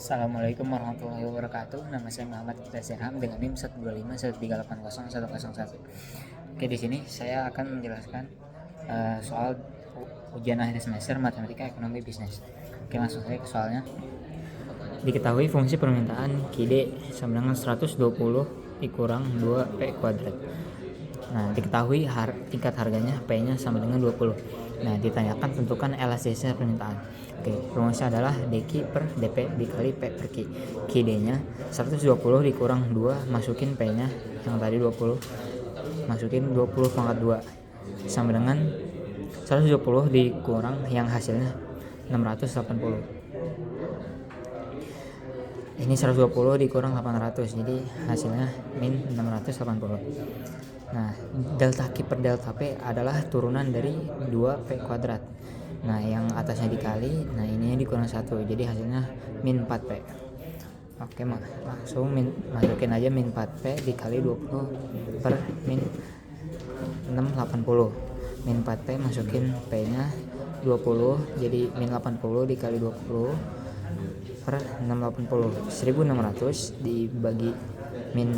Assalamualaikum warahmatullahi wabarakatuh. Nama saya Muhammad Kita Serham dengan NIM 125138001. Oke, di sini saya akan menjelaskan soal ujian akhir semester matematika ekonomi bisnis. Oke, langsung saja ke soalnya. Diketahui fungsi permintaan KID sama dengan 120 dikurang 2P kuadrat. Nah, diketahui tingkat harganya P-nya sama dengan 20. Nah, ditanyakan tentukan elastisasi permintaan. Oke, rumusnya adalah DQ per DP dikali P per Q. QD-nya 120 dikurang 2, masukin P-nya yang tadi 20, masukin 20 pangkat 2 sama dengan 120 dikurang yang hasilnya 680. Ini 120 dikurang 800, jadi hasilnya min 680. Nah, delta Q per delta P adalah turunan dari 2P kuadrat. Nah, yang atasnya dikali, nah ini dikurang 1, jadi hasilnya min 4P. Oke, langsung masukin aja min 4P dikali 20 per min 680. Min 4P masukin P-nya 20, jadi min 80 dikali 20 per 680. 1600 dibagi min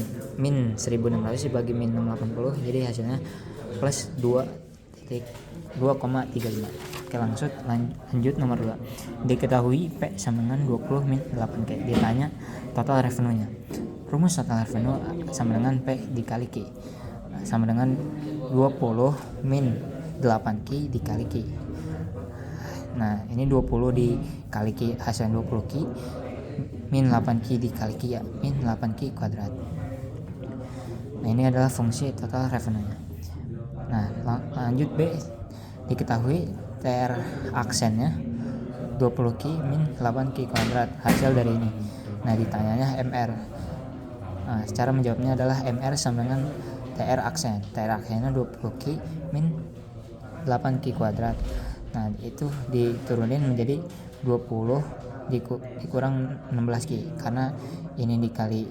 1600 dibagi min 680, jadi hasilnya plus 2,35. Oke, lanjut nomor 2. Diketahui P sama dengan 20 min 8K. Ditanya total revenue-nya. Rumus total revenue sama dengan P dikali Q sama dengan 20 min 8Q dikali Q. Nah, ini 20 dikali Q hasilnya 20Q min 8Q dikali Q ya, min 8Q kuadrat. Nah, ini adalah fungsi total revenue-nya. Nah, lanjut B. Diketahui TR aksennya 20Q min 8Q kuadrat, hasil dari ini. Nah, ditanyanya MR. Nah, cara menjawabnya adalah MR sama dengan TR aksen. TR aksennya 20Q min 8Q kuadrat. Nah, itu diturunin menjadi 20 dikurang 16Q, karena ini dikali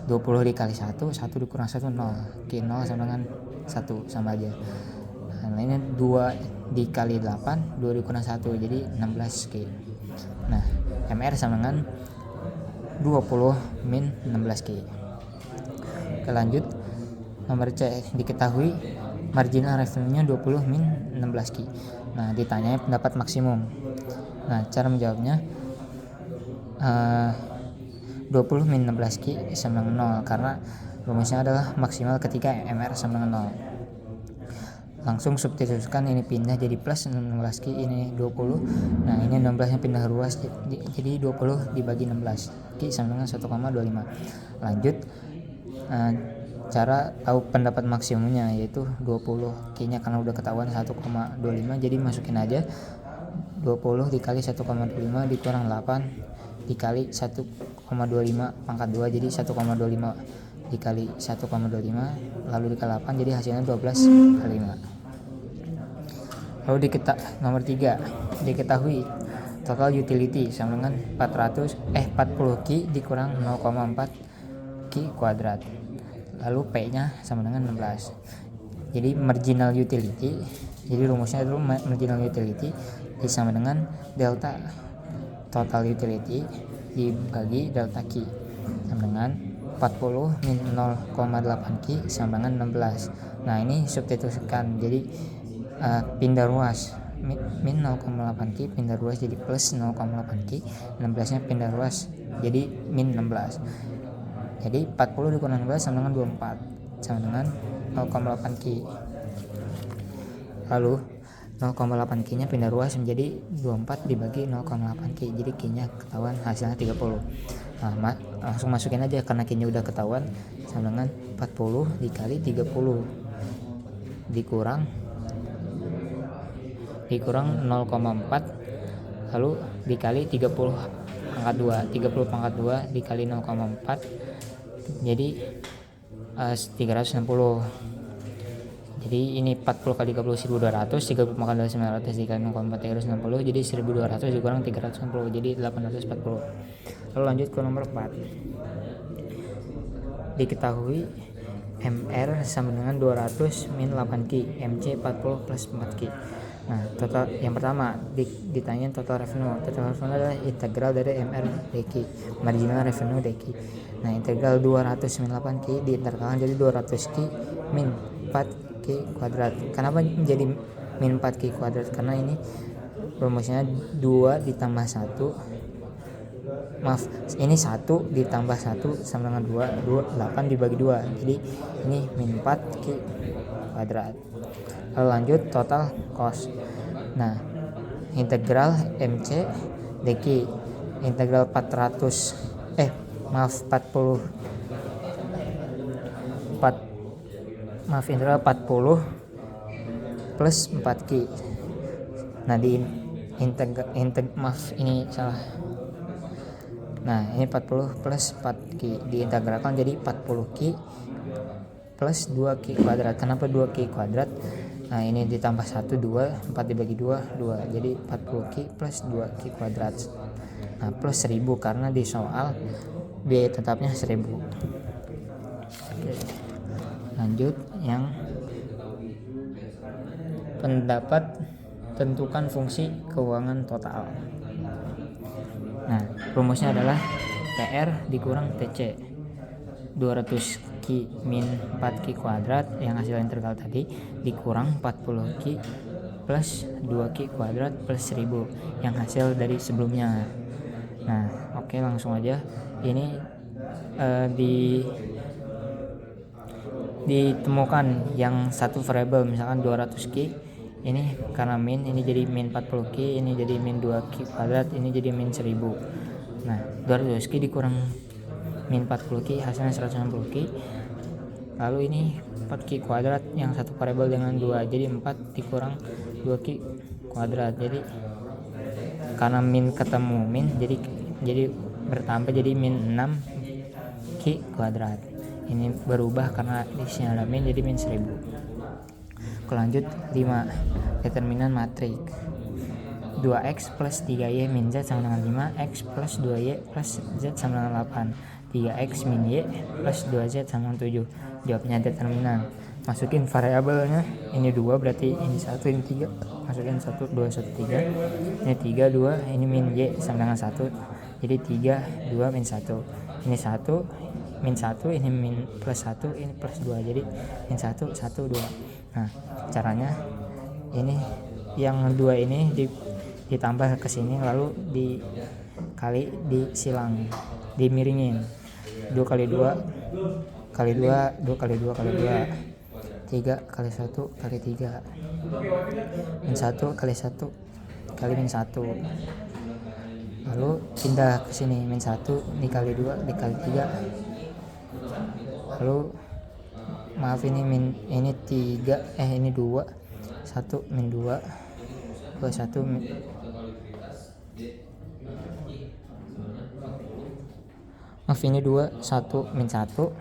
20 dikali 1 dikurang 1 0, Q 0 sama dengan 1 sama aja. Nah, ini 2 dikali 8, 2 dikurang 1, jadi 16Q. Nah, MR sama dengan 20 min 16Q. Oke, lanjut nomor C. Diketahui marginal revenue-nya 20 min 16Q. Nah, ditanya pendapat maksimum. Nah, cara menjawabnya 20 min 16Q sama dengan 0, karena rumusnya adalah maksimal ketika MR sama dengan 0. Langsung substitusikan, ini pindah jadi plus 16Q, ini 20. Nah, ini 16 nya pindah ruas, jadi 20 dibagi 16, Q sama dengan 1,25. Lanjut, cara tahu pendapat maksimumnya yaitu 20 Q nya karena udah ketahuan 1,25, jadi masukin aja 20 dikali 1,25 dikurang 8 dikali 1,25 pangkat 2, jadi 1,25 dikali 1,25 lalu dikali 8, jadi hasilnya 12 kali 5. Lalu nomor 3. Diketahui total utility sama dengan 40 Q dikurang 0,4 Q kuadrat, lalu P nya sama dengan 16. Jadi marginal utility, jadi rumusnya dulu marginal utility sama dengan delta total utility dibagi delta Q sama dengan 40 min 0,8 Q sama dengan 16. Nah, ini substitusikan, jadi pindah ruas, min 0,8 Q pindah ruas jadi plus 0,8 Q, 16 nya pindah ruas jadi min 16. Jadi 40 dikurang 16 sama dengan 24 sama dengan 0,8 Q. Lalu 0,8 Q nya pindah ruas menjadi 24 dibagi 0,8 Q, jadi Q nya ketahuan hasilnya 30. Nah, langsung masukin aja karena Q nya udah ketahuan, sama dengan 40 dikali 30 dikurang 0,4 lalu dikali 30 pangkat 2 dikali 0,4, jadi 360. Jadi ini 40 kali 30 1200, 30 pangkat 2 900 dikali 0,4 360, jadi 1200 dikurang 360, jadi 840. Lalu lanjut ke nomor 4. Diketahui MR sama dengan 200 min 8Q, MC 40 plus 4Q. Nah, total yang pertama ditanyain total revenue. Total revenue adalah integral dari MR dq, marginal revenue dq. Nah, integral 298Q diintegralkan jadi 200Q min 4Q kuadrat. Kenapa menjadi min 4Q kuadrat? Karena ini rumusnya 2 ditambah 1, maaf, ini 1 ditambah 1 sama dengan 2, 8 dibagi 2, jadi ini min 4Q kuadrat. Lalu lanjut total cost. Nah, integral MC dq, integral 40 plus 4Q. Nah, ini 40 plus 4Q diintegralkan jadi 40Q plus 2Q kuadrat. Kenapa 2Q kuadrat? Nah, ini ditambah 1, 2, 4 dibagi 2, 2, jadi 40Q plus 2Q kuadrat. Nah, plus 1000 karena di soal biaya tetapnya 1000. Oke. Lanjut yang pendapat tentukan fungsi keuangan total. Nah, rumusnya adalah TR dikurang TC, 200Q min 4Q kuadrat yang hasil integral tadi dikurang 40Q plus 2Q kuadrat plus 1000 yang hasil dari sebelumnya. Nah, oke, langsung aja. Ini ditemukan yang satu variabel, misalkan 200Q, ini karena min, ini jadi min 40Q, ini jadi min 2Q kuadrat, ini jadi min 1000. Nah, 200Q dikurang min 40Q hasilnya 160Q. Lalu ini 4Q kuadrat yang satu variabel dengan 2, jadi 4 dikurang 2Q kuadrat. Jadi karena min ketemu min, jadi bertambah jadi min 6Q kuadrat. Ini berubah karena di sini ada min, jadi min 1000. Lanjut 5, determinan matrik. 2x plus 3y min z sama dengan 5, x plus 2y plus z sama dengan 8, 3x min y plus 2z sama dengan 7. Jawabnya determinan. Masukin variabelnya, ini 2 berarti ini 1, ini 3. Masukin 1, 2, 1, 3. Ini 3, 2, ini min y sama dengan 1. Jadi 3, 2, min 1. Ini 1, min 1, ini min plus 1, ini plus 2. Jadi min 1, 1, 2. Nah, caranya ini yang 2 ini ditambah ke sini, lalu dikali, disilang, dimiringin. 2 kali 2 kali 2, 2 kali 2 kali 2, 3 kali 1 kali 3, min 1 kali 1 kali min 1. Lalu pindah ke sini, min 1 dikali 2 dikali 3. Lalu maaf, ini min, ini 3, ini 2, 1 min 2, 2, 1 min, maaf, ini 2, 1 min 1,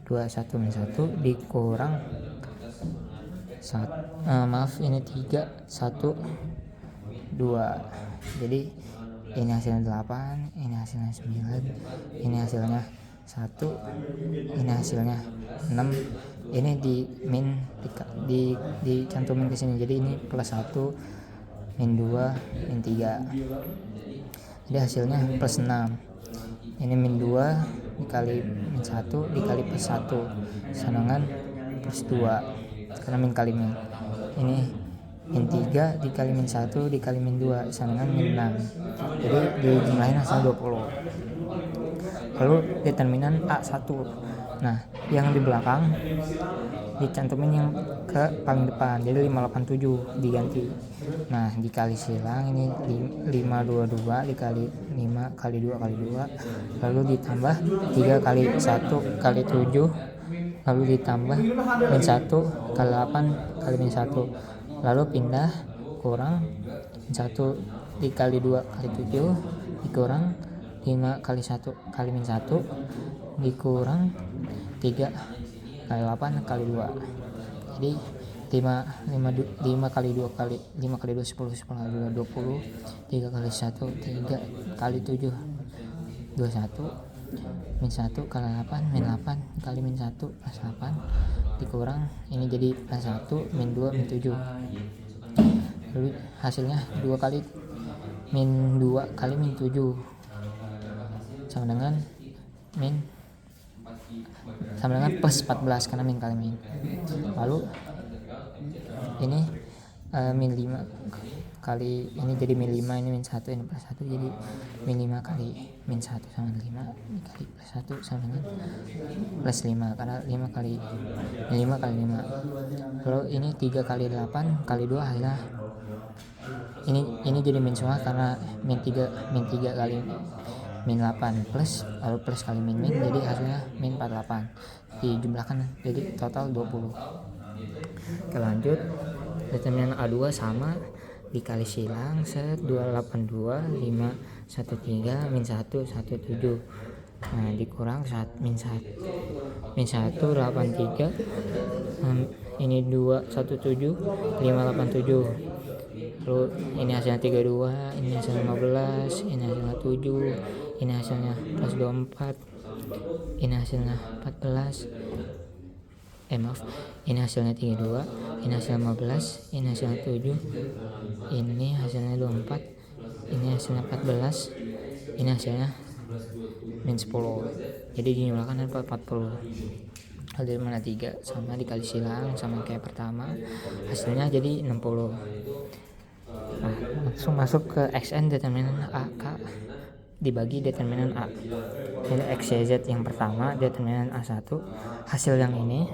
2, 1 min 1 dikurang 1, maaf, ini 3, 1, 2. Jadi ini hasilnya 8, ini hasilnya 9, ini hasilnya 1, ini hasilnya 6. Ini dicantumin ke sini, jadi ini plus 1, min 2, min 3. Jadi hasilnya plus 6. Ini min 2 dikali min 1 dikali plus 1 sama dengan plus 2, karena min kali min. Ini min 3 dikali min 1 dikali min 2 sama dengan min 6. Jadi dijumlahin hasil 20. Lalu determinan A1. Nah, yang di belakang dicantumin yang ke paling depan, jadi 587 diganti. Nah, dikali silang, ini 522 dikali 5 kali 2 kali 2, lalu ditambah 3 kali 1 kali 7, lalu ditambah min 1 kali 8 kali min 1, lalu pindah kurang min 1 dikali 2 kali 7 dikurang 5 kali 1 kali min 1 dikurang 3 kali 8 kali 2. Jadi 5 kali 2 kali 5 kali 2 10, 10 kali 2 20, 3 kali 1 3 kali 7 21, min 1 kali 8 min 8 kali min 1 plus 8 dikurang, ini jadi plus 1 min 2 min 7. lalu hasilnya 2 kali min 2 kali min 7 sama dengan plus 14 karena min kali min. Lalu ini min 5 kali ini jadi min 5, ini min 1, ini plus 1, jadi min 5 kali min 1 sama 5 dikali plus 1 sama dengan plus 5 karena 5 kali min 5 kali 5. Lalu ini 3 kali 8 kali 2 hasilnya ini jadi min semua karena min 3 kali min 8 plus lalu plus kali min jadi hasilnya min 48 dijumlahkan jadi total 20. Oke, lanjut. Determinan A2 sama dikali silang 282 513 min 1 17. Nah, dikurang min 1 83 ini 217 587. Lalu ini hasilnya 32, ini hasilnya 15, ini hasilnya 7, ini hasilnya plus 24, ini hasilnya 14, ini hasilnya 32, ini hasilnya 15, ini hasilnya 7, ini hasilnya 24, ini hasilnya 14, ini hasilnya min 10. Jadi dijumlahkan 40. Hal dari mana 3 sama dikali silang sama kayak pertama, hasilnya jadi 60. Nah, langsung masuk ke xn determinan A K dibagi determinan A. Jadi x y z yang pertama determinan A1, hasil yang ini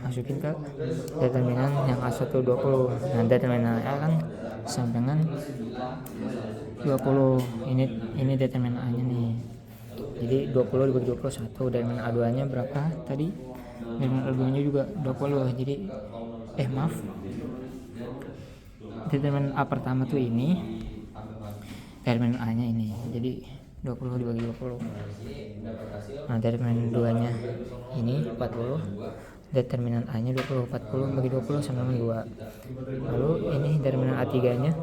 masukin ke determinan yang A1 20. Nah, determinan A kan sama dengan 20. Ini determinan A nya nih. Jadi 20 dibagi 21. Determinan A2 nya berapa tadi? Determinan A2 nya juga 20. Jadi determinan A pertama tuh ini, determinan A nya ini, jadi 20 dibagi 20. Nah, determinan 2 nya ini 40, determinan A nya 20, 40 bagi 20 sama dengan 2. Lalu ini determinan A3 nya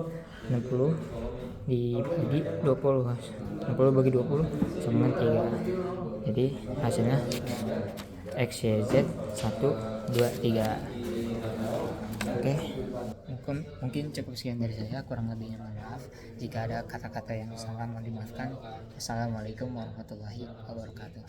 60 dibagi 20, 60 bagi 20 sama dengan 3. Jadi hasilnya x y z 1 2 3. Oke, mungkin cukup sekian dari saya, kurang lebihnya mohon maaf. Jika ada kata-kata yang salah mohon dimaafkan. Assalamualaikum warahmatullahi wabarakatuh.